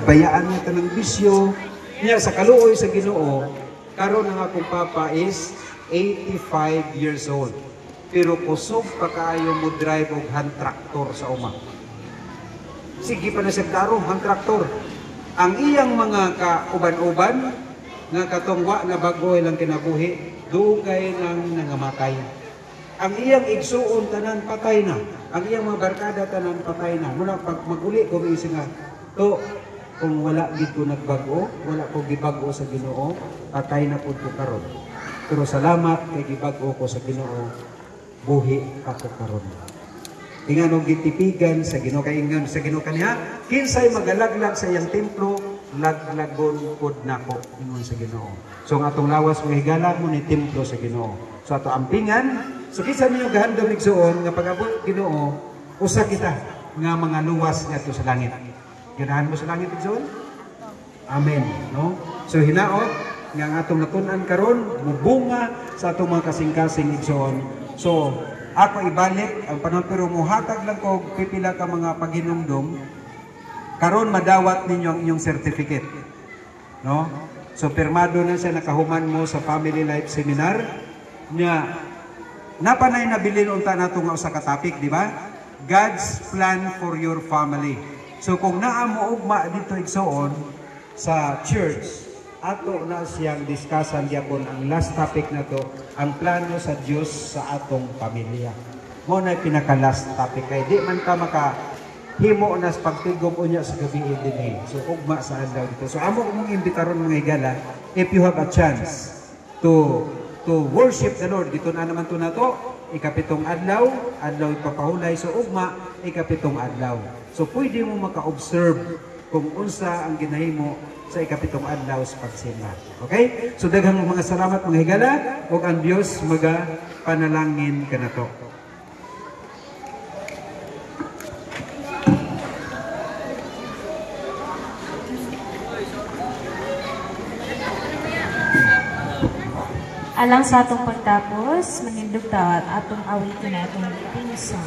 bayaan niya tanang bisyo niya sa kaluoy sa Ginoo. Karon ang akong papa is 85 years old. Pero kusog pa kaayo mo drive og hand tractor sa uma. Sige pa na siya klaro, hand tractor. Ang iyang mga kauban-uban nga katongwa nga bagoy lang kinabuhi, dugay nang nangamatay. Ang iyang igsuon tanan patay na. Ang iyang mga barkada tanan patay na. Muna pag maguli ko may nga to, kung wala gid ko nagbago, wala ko gibago sa Ginoo, patay na pud ko karon. Pero salamat kay gibago ko sa Ginoo, buhi ako karon. Ingon og gitipigan sa Ginoo kay ingon sa Ginoo kaniya, kinsay magalaglag sa iyang templo, laglagon pud nako ingon sa Ginoo. So ang atong lawas mo higala mo ni templo sa Ginoo. So ato ampingan, so kinsa niyo gahandom igsuon nga pag-abot Ginoo, usa kita nga mga luwas ngadto sa langit. Ganahan mo sa langit igsoon? Amen, no? So hinaot nga ang atong natun-an karon mubunga sa atong mga kasing-kasing igsoon. So ako ibalik ang panahon pero muhatag lang ko pipila ka mga paghinumdum karon madawat ninyo ang inyong certificate, no? So pirmado na siya nakahuman mo sa Family Life Seminar nya napanay nabilin unta nato nga usa ka topic, di ba? God's plan for your family. So kung naamo ugma dito igsoon sa church, ato na siyang diskasan gyapon ang last topic na to, ang plano sa Dios sa atong pamilya. Mo na pinaka-last topic kay di man ta makahimo na sa pagtigom unya sa gabi dinhi. So ugma sa adlaw dito. So amo mong imbitaron mga higala, if you have a chance to worship the Lord, dito na naman to nato, ikapitong adlaw, adlaw ipapahulay, so ugma ikapitong adlaw. So pwede mo maka-observe kung unsa ang ginahimo sa ikapitong adlaw sa pagsimba. Okay? So daghang mga salamat mga higala ug ang Dios maga panalangin kanato. Alang sa atong pagtapos, manindog tawat atong awitin na atong pinsan.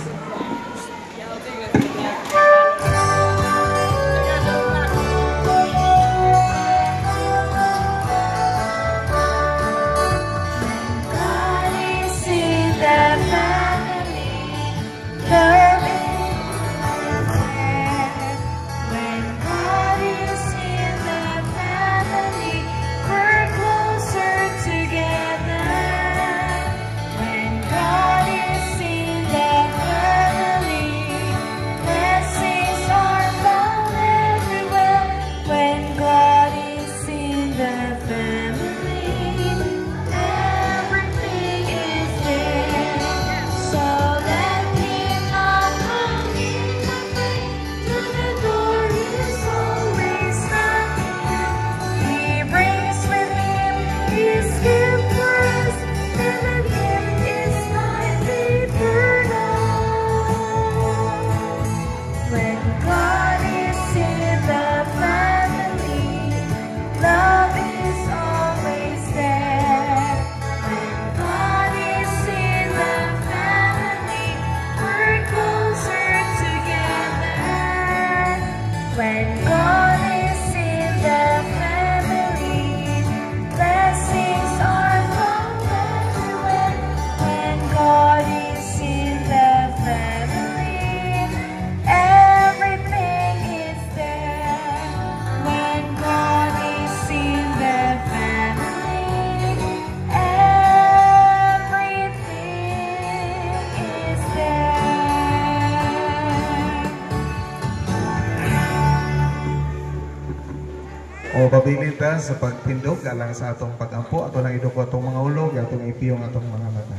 O pabilita sa pagtindog alang sa atong pagampo, ato lang iduko atong mga ulog, atong ipiyong atong mga mata.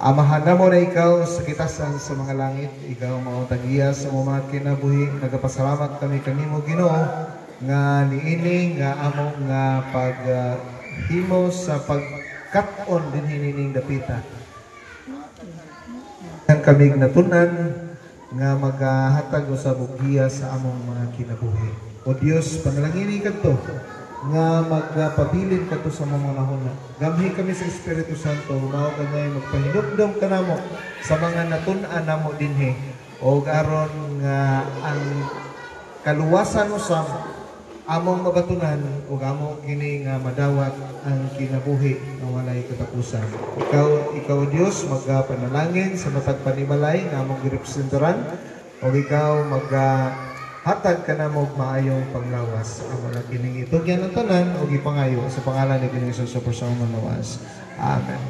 Amahan na mo na ikaw sa kitasan sa mga langit, ikaw mautagiya sa mga kinabuhi, nagapasalamat kami kanimo Ginoo nga niini nga amo nga paghimo sa pagkat-on din hinining dapita. Kami natunan nga maghatag sa bugiya sa among mga kinabuhi. O Diyos, panalangini ka to nga magpabilin ka to sa mga nahuna. Gamhi kami sa Espiritu Santo, mao ka ngayon magpahinumdom ka namo sa mga natun-an namo dinhi. O aron nga ang kaluwasan usab among mabatunan ug among kini nga madawat ang kinabuhi nga walay katapusan. Ikaw Dios magpanalangin sa matag panimalay nga among girepresentaran ug ikaw hatag ka na mo maayong panglawas ang mga kining itugyan ng tanan ug ipangayo sa pangalan ni Kristo sa personal lawas. Amen.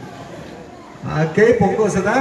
Okay, pungko sa ta.